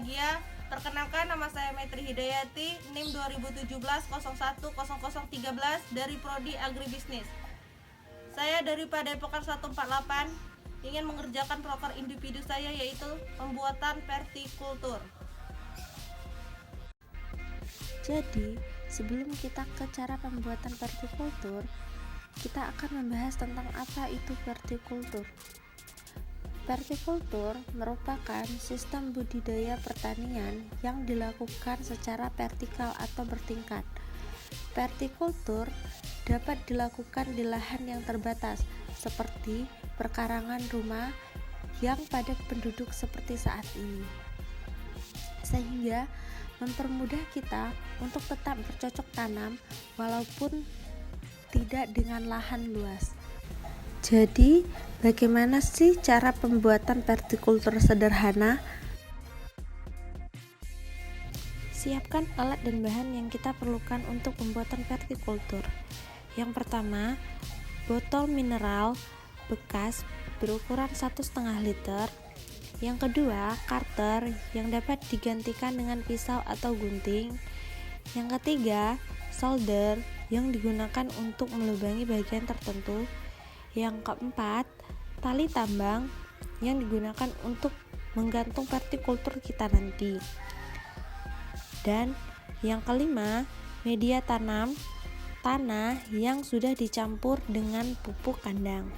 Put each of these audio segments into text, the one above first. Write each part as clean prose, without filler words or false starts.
berbahagia. Perkenalkan, nama saya Maitri Hidayati, NIM 2017-01-0013 dari Prodi Agribisnis. Saya dari Padepokan 148 ingin mengerjakan proker individu saya, yaitu pembuatan vertikultur. Jadi, sebelum kita ke cara pembuatan vertikultur, kita akan membahas tentang apa itu vertikultur. Vertikultur merupakan sistem budidaya pertanian yang dilakukan secara vertikal atau bertingkat. Vertikultur dapat dilakukan di lahan yang terbatas, seperti perkarangan rumah yang padat penduduk seperti saat ini, sehingga mempermudah kita untuk tetap bercocok tanam walaupun tidak dengan lahan luas. Jadi, bagaimana sih cara pembuatan vertikultur sederhana? Siapkan alat dan bahan yang kita perlukan untuk pembuatan vertikultur. Yang pertama, botol mineral bekas berukuran 1,5 liter. Yang kedua, karter yang dapat digantikan dengan pisau atau gunting. Yang ketiga, solder yang digunakan untuk melubangi bagian tertentu. Yang keempat, tali tambang yang digunakan untuk menggantung vertikultur kita nanti. Dan yang kelima, media tanam tanah yang sudah dicampur dengan pupuk kandang.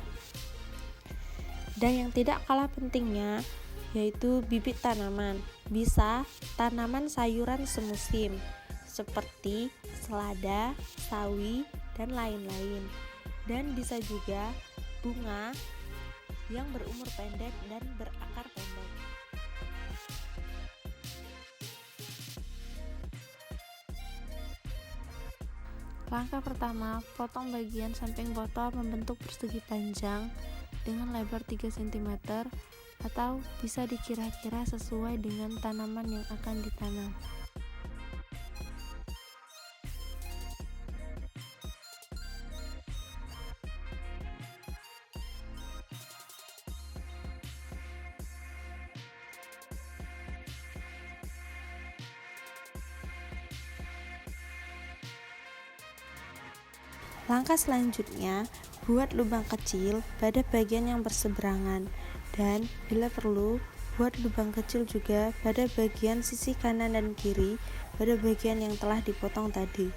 Dan yang tidak kalah pentingnya yaitu bibit tanaman. Bisa tanaman sayuran semusim seperti selada, sawi, dan lain-lain. Dan bisa juga bunga yang berumur pendek dan berakar pendek. Langkah pertama, potong bagian samping botol membentuk persegi panjang dengan lebar 3 cm atau bisa dikira-kira sesuai dengan tanaman yang akan ditanam. Langkah selanjutnya, buat lubang kecil pada bagian yang berseberangan dan bila perlu, buat lubang kecil juga pada bagian sisi kanan dan kiri pada bagian yang telah dipotong tadi.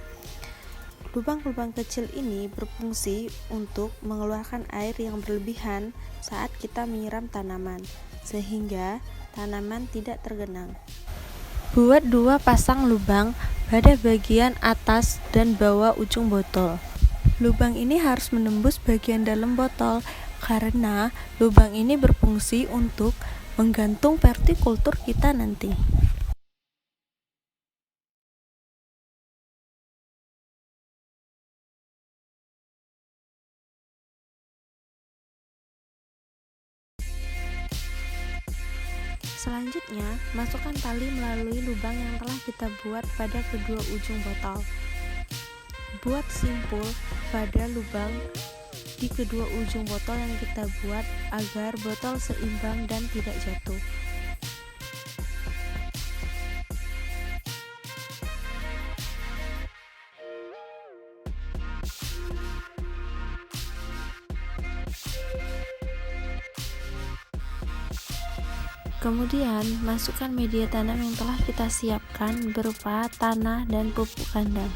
Lubang-lubang kecil ini berfungsi untuk mengeluarkan air yang berlebihan saat kita menyiram tanaman, sehingga tanaman tidak tergenang. Buat 2 pasang lubang pada bagian atas dan bawah ujung botol. Lubang ini harus menembus bagian dalam botol karena lubang ini berfungsi untuk menggantung vertikultur kita nanti. Selanjutnya, masukkan tali melalui lubang yang telah kita buat pada kedua ujung botol. Buat simpul pada lubang di kedua ujung botol yang kita buat agar botol seimbang dan tidak jatuh. Kemudian, masukkan media tanam yang telah kita siapkan berupa tanah dan pupuk kandang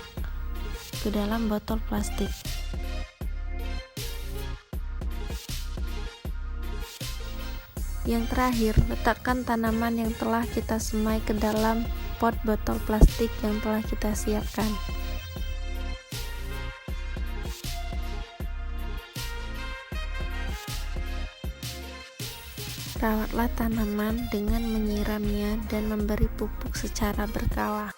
ke dalam botol plastik. Yang terakhir, letakkan tanaman yang telah kita semai ke dalam pot botol plastik yang telah kita siapkan. Rawatlah tanaman dengan menyiramnya dan memberi pupuk secara berkala.